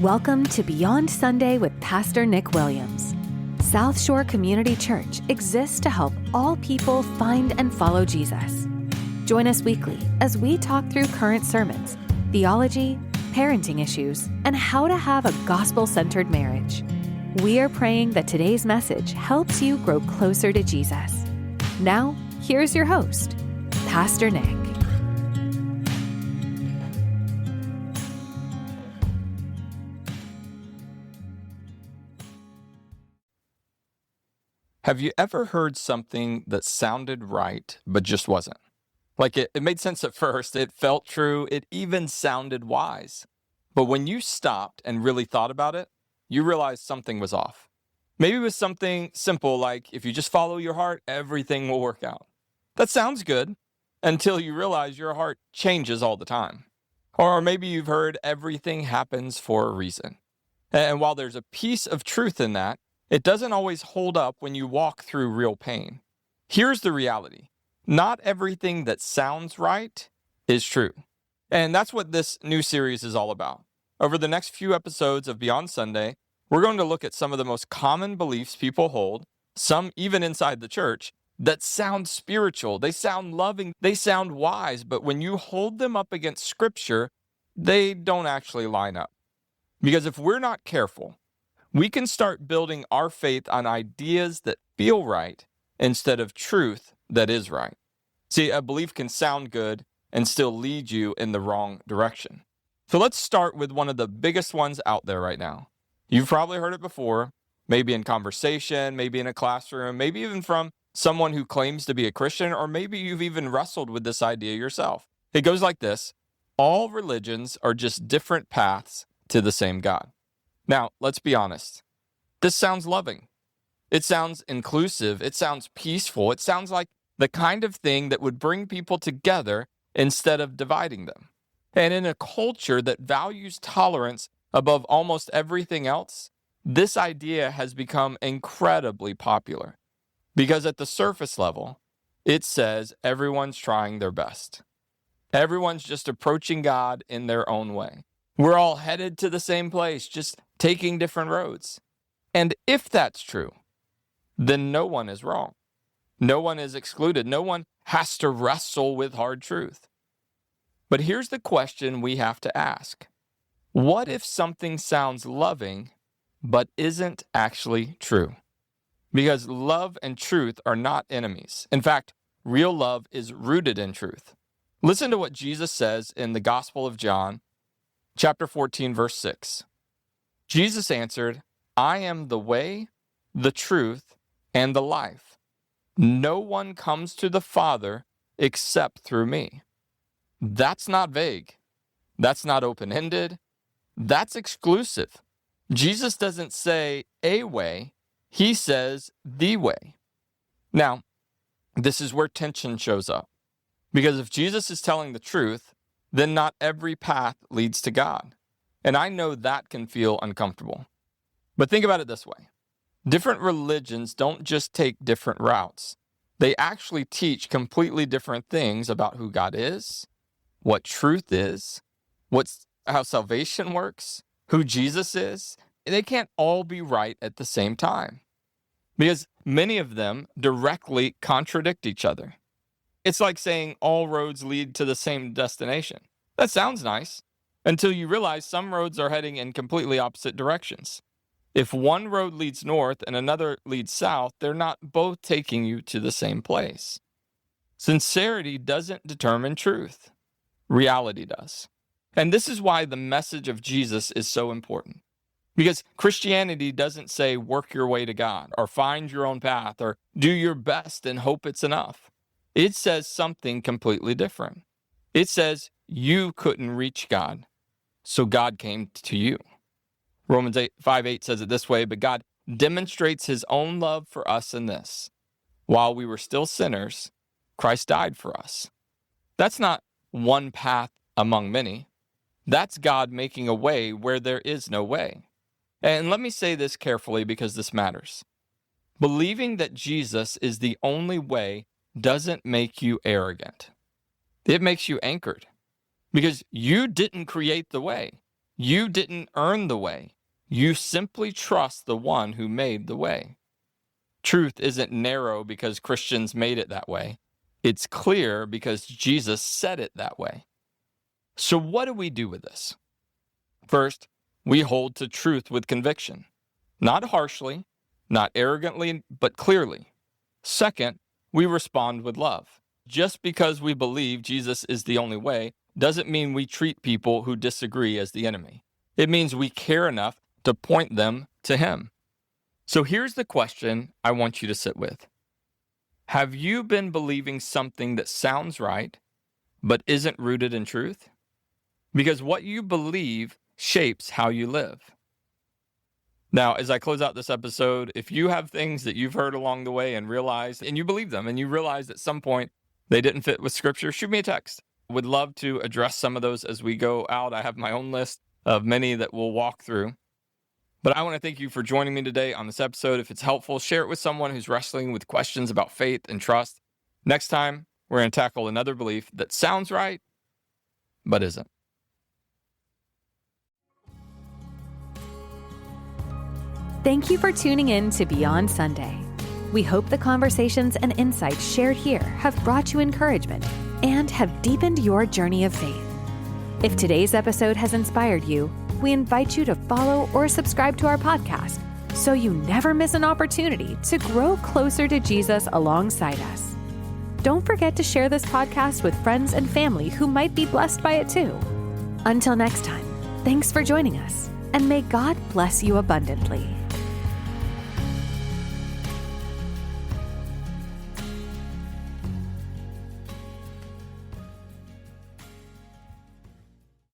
Welcome to Beyond Sunday with Pastor Nick Williams. South Shore Community Church exists to help all people find and follow Jesus. Join us weekly as we talk through current sermons, theology, parenting issues, and how to have a gospel-centered marriage. We are praying that today's message helps you grow closer to Jesus. Now, here's your host, Pastor Nick. Have you ever heard something that sounded right, but just wasn't? Like it made sense at first, it felt true, it even sounded wise. But when you stopped and really thought about it, you realized something was off. Maybe it was something simple like, if you just follow your heart, everything will work out. That sounds good until you realize your heart changes all the time. Or maybe you've heard everything happens for a reason. And while there's a piece of truth in that, it doesn't always hold up when you walk through real pain. Here's the reality. Not everything that sounds right is true. And that's what this new series is all about. Over the next few episodes of Beyond Sunday, we're going to look at some of the most common beliefs people hold, some even inside the church, that sound spiritual, they sound loving, they sound wise, but when you hold them up against Scripture, they don't actually line up. Because if we're not careful, we can start building our faith on ideas that feel right instead of truth that is right. See, a belief can sound good and still lead you in the wrong direction. So let's start with one of the biggest ones out there right now. You've probably heard it before, maybe in conversation, maybe in a classroom, maybe even from someone who claims to be a Christian, or maybe you've even wrestled with this idea yourself. It goes like this: all religions are just different paths to the same God. Now, let's be honest. This sounds loving. It sounds inclusive. It sounds peaceful. It sounds like the kind of thing that would bring people together instead of dividing them. And in a culture that values tolerance above almost everything else, this idea has become incredibly popular. Because at the surface level, it says everyone's trying their best. Everyone's just approaching God in their own way. We're all headed to the same place, just taking different roads. And if that's true, then no one is wrong. No one is excluded. No one has to wrestle with hard truth. But here's the question we have to ask. What if something sounds loving, but isn't actually true? Because love and truth are not enemies. In fact, real love is rooted in truth. Listen to what Jesus says in the Gospel of John, chapter 14, verse 6. Jesus answered, I am the way, the truth, and the life. No one comes to the Father except through me. That's not vague. That's not open-ended. That's exclusive. Jesus doesn't say a way. He says the way. Now, this is where tension shows up. Because if Jesus is telling the truth, then not every path leads to God. And I know that can feel uncomfortable. But think about it this way. Different religions don't just take different routes. They actually teach completely different things about who God is, what truth is, how salvation works, who Jesus is. They can't all be right at the same time. Because many of them directly contradict each other. It's like saying all roads lead to the same destination. That sounds nice, until you realize some roads are heading in completely opposite directions. If one road leads north and another leads south, they're not both taking you to the same place. Sincerity doesn't determine truth. Reality does. And this is why the message of Jesus is so important. Because Christianity doesn't say work your way to God, or find your own path, or do your best and hope it's enough. It says something completely different. It says you couldn't reach God, so God came to you. Romans 5:8 says it this way, but God demonstrates his own love for us in this. While we were still sinners, Christ died for us. That's not one path among many. That's God making a way where there is no way. And let me say this carefully because this matters. Believing that Jesus is the only way doesn't make you arrogant. It makes you anchored. Because you didn't create the way. You didn't earn the way. You simply trust the one who made the way. Truth isn't narrow because Christians made it that way. It's clear because Jesus said it that way. So what do we do with this? First, we hold to truth with conviction. Not harshly, not arrogantly, but clearly. Second, we respond with love. Just because we believe Jesus is the only way doesn't mean we treat people who disagree as the enemy. It means we care enough to point them to him. So here's the question I want you to sit with. Have you been believing something that sounds right, but isn't rooted in truth? Because what you believe shapes how you live. Now, as I close out this episode, if you have things that you've heard along the way and realized, and you believe them, and you realize at some point they didn't fit with Scripture, shoot me a text. Would love to address some of those as we go out. I have my own list of many that we'll walk through. But I want to thank you for joining me today on this episode. If it's helpful, share it with someone who's wrestling with questions about faith and trust. Next time, we're going to tackle another belief that sounds right, but isn't. Thank you for tuning in to Beyond Sunday. We hope the conversations and insights shared here have brought you encouragement and have deepened your journey of faith. If today's episode has inspired you, we invite you to follow or subscribe to our podcast so you never miss an opportunity to grow closer to Jesus alongside us. Don't forget to share this podcast with friends and family who might be blessed by it too. Until next time, thanks for joining us, and may God bless you abundantly.